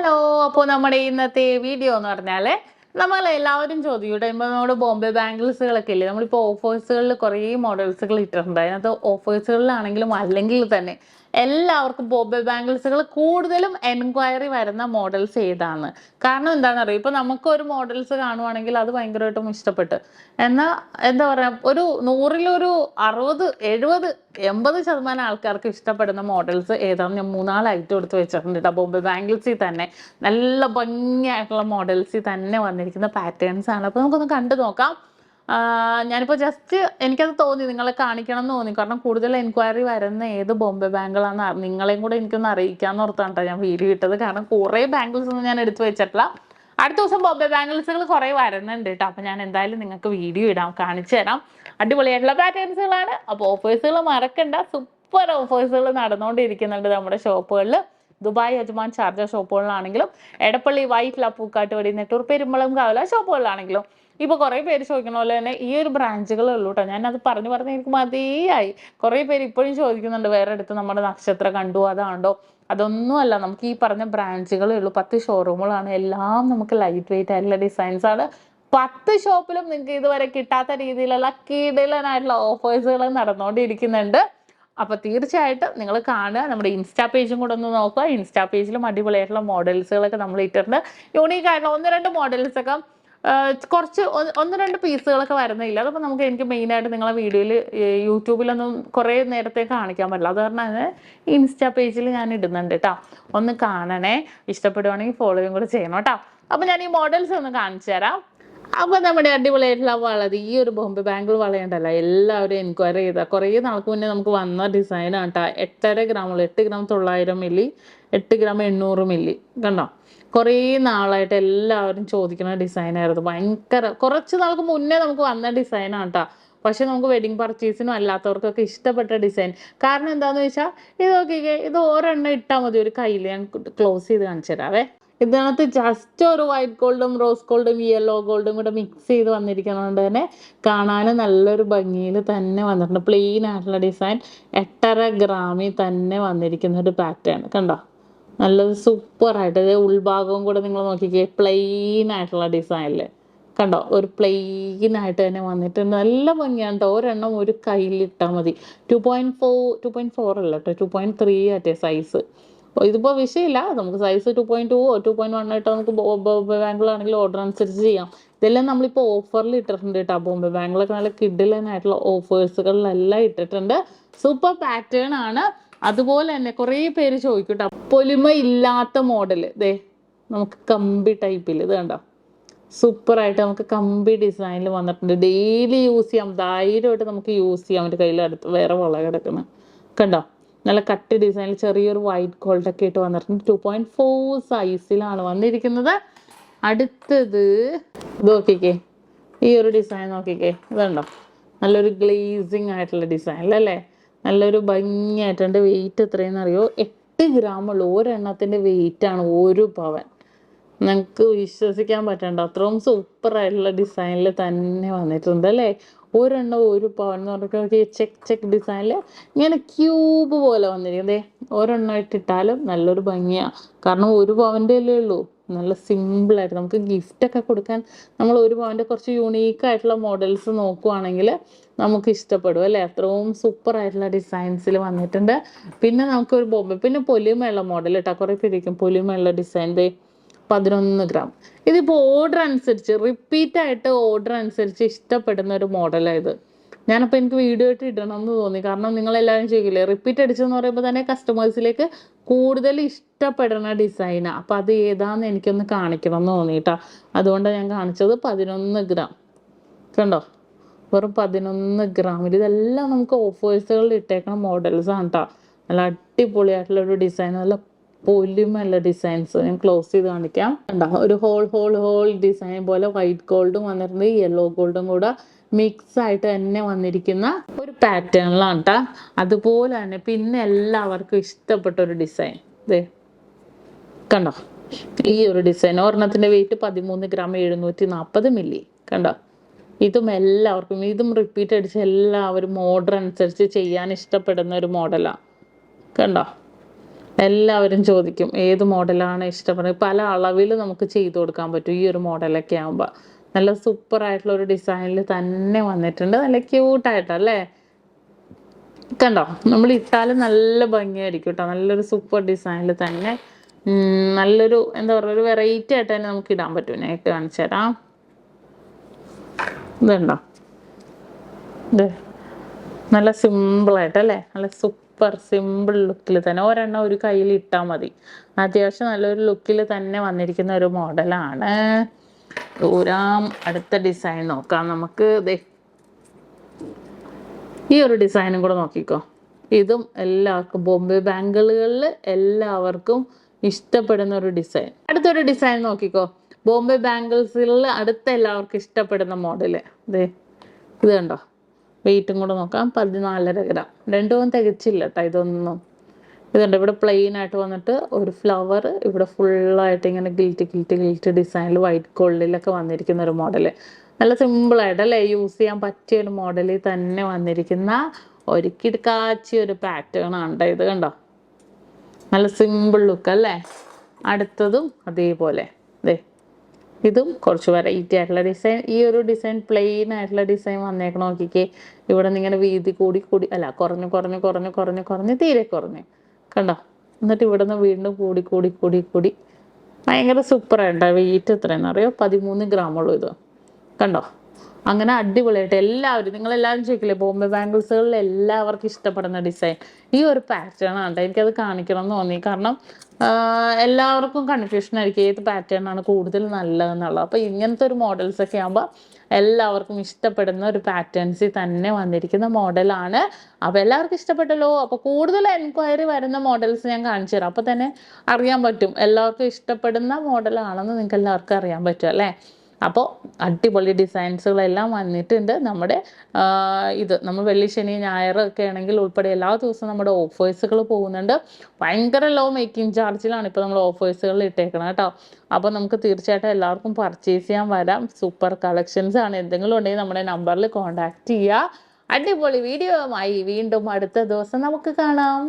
Hello, അപ്പോൾ നമ്മുടെ ഇന്നത്തെ വീഡിയോ എന്ന് പറഞ്ഞാൽ നമ്മളെല്ലാവരും ചോദിക്കും ഇപ്പോൾ നമ്മുടെ ബോംബെ ബാംഗിൾസുകളൊക്കെ ഇല്ലേ, നമ്മളിപ്പോൾ ഓഫേഴ്സുകളിൽ കുറേ മോഡൽസുകൾ ഇട്ടിട്ടുണ്ട്. അതിനകത്ത് ഓഫേഴ്സുകളിലാണെങ്കിലും അല്ലെങ്കിൽ തന്നെ എല്ലാവർക്കും ബോംബെ ബാംഗിൾസുകൾ കൂടുതലും എൻക്വയറി വരുന്ന മോഡൽസ് ഏതാണ്. കാരണം എന്താണെന്ന് അറിയാം, ഇപ്പം നമുക്കൊരു മോഡൽസ് കാണുവാണെങ്കിൽ അത് ഭയങ്കരമായിട്ടും ഇഷ്ടപ്പെട്ട് എന്നാൽ എന്താ പറയുക, ഒരു 100-ൽ 60, 70, 80% ആൾക്കാർക്ക് ഇഷ്ടപ്പെടുന്ന മോഡൽസ് ഏതാണെന്ന് ഞാൻ 3-4 ഐറ്റം എടുത്ത് വെച്ചിട്ടുണ്ട് കേട്ടോ. ബോംബെ ബാംഗിൾസിൽ തന്നെ നല്ല ഭംഗിയായിട്ടുള്ള മോഡൽസിൽ തന്നെ വന്നിരിക്കുന്ന പാറ്റേൺസ് ആണ്. അപ്പോൾ നമുക്കൊന്ന് കണ്ടു നോക്കാം. ഞാനിപ്പോൾ ജസ്റ്റ് എനിക്കത് തോന്നി നിങ്ങളെ കാണിക്കണം എന്ന് തോന്നി, കാരണം കൂടുതൽ എൻക്വയറി വരുന്ന ഏത് ബോംബെ ബാങ്കിളാണ് നിങ്ങളെയും കൂടെ എനിക്കൊന്ന് അറിയിക്കാമെന്ന് ഓർത്താണ് കേട്ടോ ഞാൻ വീഡിയോ ഇട്ടത്. കാരണം കുറേ ബാംഗിൾസ് ഒന്നും ഞാൻ എടുത്തു വെച്ചിട്ടില്ല. അടുത്ത ദിവസം ബോംബെ ബാംഗിൾസുകൾ കുറേ വരുന്നുണ്ട് കേട്ടോ. അപ്പോൾ ഞാൻ എന്തായാലും നിങ്ങൾക്ക് വീഡിയോ ഇടാം, കാണിച്ചു തരാം. അടിപൊളിയായിട്ടുള്ള പാറ്റേൺസുകളാണ്. അപ്പോൾ ഓഫേഴ്സുകൾ മറക്കണ്ട, സൂപ്പർ ഓഫേഴ്സുകൾ നടന്നുകൊണ്ടിരിക്കുന്നുണ്ട് നമ്മുടെ ഷോപ്പുകളിൽ. ദുബായ്, അജ്മാൻ, ഷാർജ ഷോപ്പുകളിലാണെങ്കിലും എടപ്പള്ളി, വൈറ്റില, പൂക്കാട്ടുപടി, നെട്ടൂർ, പെരുമ്പളം, കവല ഷോപ്പുകളിലാണെങ്കിലും ഇപ്പോൾ കുറേ പേര് ചോദിക്കണ പോലെ തന്നെ ഈ ഒരു ബ്രാഞ്ചുകളേ ഉള്ളൂ കേട്ടോ. ഞാനത് പറഞ്ഞ് എനിക്ക് മതിയായി. കുറേ പേര് ഇപ്പോഴും ചോദിക്കുന്നുണ്ട് വേറെ അടുത്ത് നമ്മുടെ നക്ഷത്ര കണ്ടു അതാണ്ടോ. അതൊന്നുമല്ല, നമുക്ക് ഈ പറഞ്ഞ ബ്രാഞ്ചുകളേ ഉള്ളൂ. 10 ഷോറൂമുകളാണ്. എല്ലാം നമുക്ക് ലൈറ്റ് വെയിറ്റ് ആയിട്ടുള്ള ഡിസൈൻസ് ആണ്. 10 ഷോപ്പിലും നിങ്ങൾക്ക് ഇതുവരെ കിട്ടാത്ത രീതിയിലുള്ള കിടിലനായിട്ടുള്ള ഓഫേഴ്സുകൾ നടന്നുകൊണ്ടിരിക്കുന്നുണ്ട്. അപ്പോൾ തീർച്ചയായിട്ടും നിങ്ങൾ കാണുക. നമ്മുടെ ഇൻസ്റ്റാ പേജും കൂടെ ഒന്ന് നോക്കുക. ഇൻസ്റ്റാ പേജിലും അടിപൊളിയായിട്ടുള്ള മോഡൽസുകളൊക്കെ നമ്മൾ ഇട്ടിട്ടുണ്ട്. യൂണീക്കായിട്ടുള്ള 1-2 മോഡൽസൊക്കെ കുറച്ച് 1-2 പീസുകളൊക്കെ വരുന്നില്ല. അതപ്പോൾ എനിക്ക് മെയിനായിട്ട് നിങ്ങളെ വീഡിയോയിൽ യൂട്യൂബിലൊന്നും കുറേ നേരത്തെ കാണിക്കാൻ പറ്റില്ല. അത് കാരണം ഇൻസ്റ്റാ പേജിൽ ഞാൻ ഇടുന്നുണ്ട് കേട്ടോ. ഒന്ന് കാണണേ, ഇഷ്ടപ്പെടുവാണെങ്കിൽ ഫോളോയും കൂടെ ചെയ്യണം കേട്ടോ. അപ്പോൾ ഞാൻ ഈ മോഡൽസ് ഒന്ന് കാണിച്ചു തരാം. അപ്പോൾ നമ്മുടെ അടിപൊളിയായിട്ടുള്ള വള, ഈ ഒരു ബോംബെ ബാംഗിൾ വളയുണ്ടല്ലോ, എല്ലാവരും എൻക്വയറി ചെയ്താൽ കുറേ നാൾക്ക് മുന്നേ നമുക്ക് വന്ന ഡിസൈനാണ് കേട്ടോ. 8.5 ഗ്രാമുള്ള 8 ഗ്രാം 900 മില്ലി, 8 ഗ്രാം 800 മില്ലി. കണ്ടോ, കുറേ നാളായിട്ട് എല്ലാവരും ചോദിക്കുന്ന ഡിസൈനായിരുന്നു. കുറച്ച് നാൾക്ക് മുന്നേ നമുക്ക് വന്ന ഡിസൈനാണ് കേട്ടോ. പക്ഷെ നമുക്ക് വെഡിങ് പർച്ചേസിനും അല്ലാത്തവർക്കൊക്കെ ഇഷ്ടപ്പെട്ട ഡിസൈൻ. കാരണം എന്താണെന്ന് വെച്ചാൽ ഇത് നോക്കിക്കേ, ഇത് ഒരെണ്ണം ഇട്ടാൽ മതി. ഒരു കയ്യിൽ ഞാൻ ക്ലോസ് ചെയ്ത് കാണിച്ചു തരാവേ. ഇതിനകത്ത് ജസ്റ്റ് ഒരു വൈറ്റ് ഗോൾഡും റോസ് ഗോൾഡും യെല്ലോ ഗോൾഡും കൂടെ മിക്സ് ചെയ്ത് വന്നിരിക്കുന്നതുകൊണ്ട് തന്നെ കാണാൻ നല്ലൊരു ഭംഗിയിൽ തന്നെ വന്നിട്ടുണ്ട്. പ്ലെയിൻ ആയിട്ടുള്ള ഡിസൈൻ, 8.5 ഗ്രാമിൽ തന്നെ വന്നിരിക്കുന്ന ഒരു പാറ്റേൺ കണ്ടോ. നല്ലൊരു സൂപ്പറായിട്ട് ഉൾഭാഗവും കൂടെ നിങ്ങൾ നോക്കിക്കേ, പ്ലെയിൻ ആയിട്ടുള്ള ഡിസൈനിൽ കണ്ടോ. ഒരു പ്ലെയിൻ ആയിട്ട് തന്നെ വന്നിട്ടുണ്ട്. നല്ല ഭംഗിയാണ് കേട്ടോ. ഒരെണ്ണം ഒരു കയ്യിലിട്ടാൽ മതി. 2.4 അല്ല കേട്ടോ, 2.3 ആറ്റേ സൈസ്. ഇതിപ്പോൾ വിഷയമില്ല, നമുക്ക് സൈസ് 2.2 2.1 ആയിട്ട് നമുക്ക് ബോംബെ ബാംഗിളാണെങ്കിൽ ഓർഡർ അനുസരിച്ച് ചെയ്യാം. ഇതെല്ലാം നമ്മളിപ്പോൾ ഓഫറിൽ ഇട്ടിട്ടുണ്ട് കേട്ടോ. ബോംബെ ബാംഗിളൊക്കെ നല്ല കിഡിലനായിട്ടുള്ള ഓഫേഴ്സുകളിലെല്ലാം ഇട്ടിട്ടുണ്ട്. സൂപ്പർ പാറ്റേൺ ആണ്. അതുപോലെ തന്നെ കുറേ പേര് ചോദിക്കും കേട്ടോ, പൊലിമ ഇല്ലാത്ത മോഡൽ ദേ നമുക്ക് കമ്പി ടൈപ്പിൽ. ഇത് കണ്ടോ, സൂപ്പറായിട്ട് നമുക്ക് കമ്പി ഡിസൈനിൽ വന്നിട്ടുണ്ട്. ഡെയിലി യൂസ് ചെയ്യാം, ധൈര്യമായിട്ട് നമുക്ക് യൂസ് ചെയ്യാം. എൻ്റെ കയ്യിൽ അടുത്ത് വേറെ വള കിടക്കുന്നത് കണ്ടോ. നല്ല കട്ടി ഡിസൈനിൽ ചെറിയൊരു വൈറ്റ് ഗോൾഡൊക്കെ ഇട്ട് വന്നിട്ടുണ്ട്. 2.4 സൈസിലാണ് വന്നിരിക്കുന്നത്. അടുത്തത് ഇത് നോക്കിക്കേ, ഈ ഒരു ഡിസൈൻ നോക്കിക്കേ. ഇതുണ്ടോ, നല്ലൊരു ഗ്ലേസിങ് ആയിട്ടുള്ള ഡിസൈനിലല്ലേ, നല്ലൊരു ഭംഗിയായിട്ടുണ്ട്. വെയിറ്റ് എത്രയെന്ന് അറിയോ? 8 ഗ്രാമുള്ളൂ. ഒരെണ്ണത്തിൻ്റെ വെയിറ്റാണ് 1 പവൻ. നിങ്ങൾക്ക് വിശ്വസിക്കാൻ പറ്റണ്ട, അത്രയും സൂപ്പറായിട്ടുള്ള ഡിസൈനിൽ തന്നെ വന്നിട്ടുണ്ട് അല്ലേ. ഒരെണ്ണം 1 പവൻ എന്ന് പറഞ്ഞിട്ട് ചെക്ക് ഡിസൈനിൽ ഇങ്ങനെ ക്യൂബ് പോലെ വന്നിരിക്കുന്നത്. ഒരെണ്ണം ഇട്ടിട്ടാലും നല്ലൊരു ഭംഗിയാണ്. കാരണം 1 പവൻ്റെ അല്ലേ ഉള്ളൂ. നല്ല സിമ്പിളായിട്ട് നമുക്ക് ഗിഫ്റ്റൊക്കെ കൊടുക്കാൻ നമ്മൾ 1 പവൻ്റെ കുറച്ച് യുണീക്കായിട്ടുള്ള മോഡൽസ് നോക്കുവാണെങ്കിൽ നമുക്ക് ഇഷ്ടപ്പെടും അല്ലേ. അത്രയും സൂപ്പറായിട്ടുള്ള ഡിസൈൻസിൽ വന്നിട്ടുണ്ട്. പിന്നെ നമുക്കൊരു ബോംബെ, പിന്നെ പൊലിമയുള്ള മോഡൽ കേട്ടോ. കുറേ പേരിക്കും പൊലിമയുള്ള ഡിസൈൻ 11 ഗ്രാം. ഇതിപ്പോൾ ഓർഡർ അനുസരിച്ച് റിപ്പീറ്റായിട്ട് ഓർഡർ അനുസരിച്ച് ഇഷ്ടപ്പെടുന്ന ഒരു മോഡലാണ് ഇത്. ഞാനപ്പോൾ എനിക്ക് വീഡിയോ ആയിട്ട് ഇടണം എന്ന് തോന്നി. കാരണം നിങ്ങളെല്ലാവരും ചെയ്യില്ലേ, റിപ്പീറ്റ് അടിച്ചെന്ന് പറയുമ്പോൾ തന്നെ കസ്റ്റമേഴ്സിലേക്ക് കൂടുതൽ ഇഷ്ടപ്പെടുന്ന ഡിസൈനാണ്. അപ്പോൾ അത് ഏതാണെന്ന് എനിക്കൊന്ന് കാണിക്കണം എന്ന് തോന്നി കേട്ടോ. അതുകൊണ്ടാണ് ഞാൻ കാണിച്ചത്. 11 ഗ്രാം കണ്ടോ, വെറും 11 ഗ്രാമിൽ. ഇതെല്ലാം നമുക്ക് ഓഫേഴ്സുകളിൽ ഇട്ടേക്കുന്ന മോഡൽസാണ് കേട്ടോ. നല്ല അടിപൊളിയായിട്ടുള്ളൊരു ഡിസൈൻ, നല്ല പൊലിമയുള്ള ഡിസൈൻസ്. ഞാൻ ക്ലോസ് ചെയ്ത് കാണിക്കാം. കണ്ടോ, ഒരു ഹോൾ ഡിസൈൻ പോലെ വൈറ്റ് ഗോൾഡും വന്നിട്ടുണ്ട്, യെല്ലോ ഗോൾഡും കൂടെ മിക്സ് ആയിട്ട് തന്നെ വന്നിരിക്കുന്ന ഒരു പാറ്റേണിലാണ് കേട്ടോ. അതുപോലെ തന്നെ പിന്നെ എല്ലാവർക്കും ഇഷ്ടപ്പെട്ട ഒരു ഡിസൈൻ കണ്ടോ. ഈ ഒരു ഡിസൈൻ ഒരെണ്ണത്തിൻ്റെ വെയിറ്റ് 13 ഗ്രാം 740 മില്ലി. കണ്ടോ, ഇതും എല്ലാവർക്കും, ഇതും റിപ്പീറ്റ് അടിച്ച് എല്ലാവരും ഓർഡർ അനുസരിച്ച് ചെയ്യാൻ ഇഷ്ടപ്പെടുന്ന ഒരു മോഡലാണ്. കണ്ടോ, എല്ലാവരും ചോദിക്കും ഏത് മോഡലാണ് ഇഷ്ടപ്പെടുന്നത്. പല അളവിൽ നമുക്ക് ചെയ്ത് കൊടുക്കാൻ പറ്റും ഈ ഒരു മോഡലൊക്കെ ആകുമ്പോൾ. നല്ല സൂപ്പർ ആയിട്ടുള്ള ഒരു ഡിസൈനിൽ തന്നെ വന്നിട്ടുണ്ട്. നല്ല ക്യൂട്ടായിട്ടല്ലേ, കണ്ടോ? നമ്മൾ ഇട്ടാലും നല്ല ഭംഗിയായിരിക്കും കേട്ടോ. നല്ലൊരു സൂപ്പർ ഡിസൈനിൽ തന്നെ നല്ലൊരു എന്താ പറയുക, ഒരു വെറൈറ്റി ആയിട്ട് തന്നെ നമുക്ക് ഇടാൻ പറ്റും. ഞാൻ ഇട്ട് കാണിച്ചു തരാം. ഇതുണ്ടോ, ഇത് നല്ല സിമ്പിളായിട്ടല്ലേ, നല്ല സൂപ്പർ സിമ്പിൾ ലുക്കിൽ തന്നെ ഒരെണ്ണം ഒരു കയ്യിൽ ഇട്ടാൽ മതി. അത്യാവശ്യം നല്ലൊരു ലുക്കിൽ തന്നെ വന്നിരിക്കുന്ന ഒരു മോഡലാണ്. അടുത്ത ഡിസൈൻ നോക്കാം നമുക്ക്. ഈ ഒരു ഡിസൈനും കൂടെ നോക്കിക്കോ. ഇതും എല്ലാവർക്കും ബോംബെ ബാംഗിളുകളിൽ എല്ലാവർക്കും ഇഷ്ടപ്പെടുന്ന ഒരു ഡിസൈൻ. അടുത്തൊരു ഡിസൈൻ നോക്കിക്കോ. ബോംബെ ബാംഗിൾസിൽ അടുത്ത എല്ലാവർക്കും ഇഷ്ടപ്പെടുന്ന മോഡല്. ഇത് കണ്ടോ, വെയിറ്റും കൂടെ നോക്കാം. 14.5 ഗ്രാം. രണ്ടും തികച്ചില്ല കേട്ടോ ഇതൊന്നും. ഇതുണ്ട്, ഇവിടെ പ്ലെയിൻ ആയിട്ട് വന്നിട്ട് ഒരു ഫ്ലവർ ഇവിടെ ഫുള്ളായിട്ട് ഇങ്ങനെ ഗിൽറ്റ് ഡിസൈനിൽ വൈറ്റ് ഗോൾഡിലൊക്കെ വന്നിരിക്കുന്ന ഒരു മോഡല്. നല്ല സിമ്പിളായിട്ടല്ലേ യൂസ് ചെയ്യാൻ പറ്റിയ ഒരു മോഡലിൽ തന്നെ വന്നിരിക്കുന്ന ഒരു കിടക്കാച്ചി ഒരു പാറ്റേൺ ആണ് ഇത്. കണ്ടോ, നല്ല സിമ്പിൾ ലുക്ക് അല്ലേ. അടുത്തതും അതേപോലെ. ഇതും കുറച്ച് വെറൈറ്റി ആയിട്ടുള്ള ഡിസൈൻ. ഈ ഒരു ഡിസൈൻ പ്ലെയിൻ ആയിട്ടുള്ള ഡിസൈൻ വന്നേക്കണം. നോക്കിക്കേ, ഇവിടെ നിന്ന് ഇങ്ങനെ വീതി കൂടി അല്ല കുറഞ്ഞ് തീരെ കുറഞ്ഞ്, കണ്ടോ? എന്നിട്ട് ഇവിടെ നിന്ന് വീണ്ടും കൂടി ഭയങ്കര സൂപ്പറായിട്ടോ. വെയിറ്റ് എത്രയെന്ന് അറിയോ? 13 ഗ്രാമുള്ളൂ ഇത്. കണ്ടോ? അങ്ങനെ അടിപൊളിയായിട്ട് എല്ലാവരും, നിങ്ങളെല്ലാവരും ചോദിക്കില്ലേ ബോംബെ ബാംഗിൾസുകളിൽ എല്ലാവർക്കും ഇഷ്ടപ്പെടുന്ന ഡിസൈൻ ഈ ഒരു പാറ്റേൺ ആണ്. എനിക്കത് കാണിക്കണം എന്ന് തോന്നി. കാരണം എല്ലാവർക്കും കൺഫ്യൂഷൻ ആയിരിക്കും ഏത് പാറ്റേൺ ആണ് കൂടുതൽ നല്ലതെന്നുള്ളത്. അപ്പോൾ ഇങ്ങനത്തെ ഒരു മോഡൽസ് ഒക്കെ ആകുമ്പോൾ എല്ലാവർക്കും ഇഷ്ടപ്പെടുന്ന ഒരു പാറ്റേൺസിൽ തന്നെ വന്നിരിക്കുന്ന മോഡലാണ്. അപ്പോൾ എല്ലാവർക്കും ഇഷ്ടപ്പെട്ടല്ലോ. അപ്പോൾ കൂടുതൽ എൻക്വയറി വരുന്ന മോഡൽസ് ഞാൻ കാണിച്ചു തരാം. അപ്പോൾ തന്നെ അറിയാൻ പറ്റും എല്ലാവർക്കും ഇഷ്ടപ്പെടുന്ന മോഡലാണെന്ന് നിങ്ങൾക്ക് എല്ലാവർക്കും അറിയാൻ പറ്റും അല്ലേ. അപ്പോൾ അടിപൊളി ഡിസൈൻസുകളെല്ലാം വന്നിട്ടുണ്ട്. നമ്മുടെ നമ്മൾ വെള്ളി ശനി ഞായർ ഒക്കെ ആണെങ്കിൽ ഉൾപ്പെടെ എല്ലാ ദിവസവും നമ്മുടെ ഓഫേഴ്സുകൾ പോകുന്നുണ്ട്. ഭയങ്കര ലോ മേക്കിംഗ് ചാർജിലാണ് ഇപ്പോൾ നമ്മൾ ഓഫേഴ്സുകളിൽ ഇട്ടേക്കണം കേട്ടോ. അപ്പോൾ നമുക്ക് തീർച്ചയായിട്ടും എല്ലാവർക്കും പർച്ചേസ് ചെയ്യാൻ വരാം. സൂപ്പർ കളക്ഷൻസ് ആണ്. എന്തെങ്കിലും ഉണ്ടെങ്കിൽ നമ്മുടെ നമ്പറിൽ കോൺടാക്റ്റ് ചെയ്യുക. അടിപൊളി വീഡിയോയുമായി വീണ്ടും അടുത്ത ദിവസം നമുക്ക് കാണാം.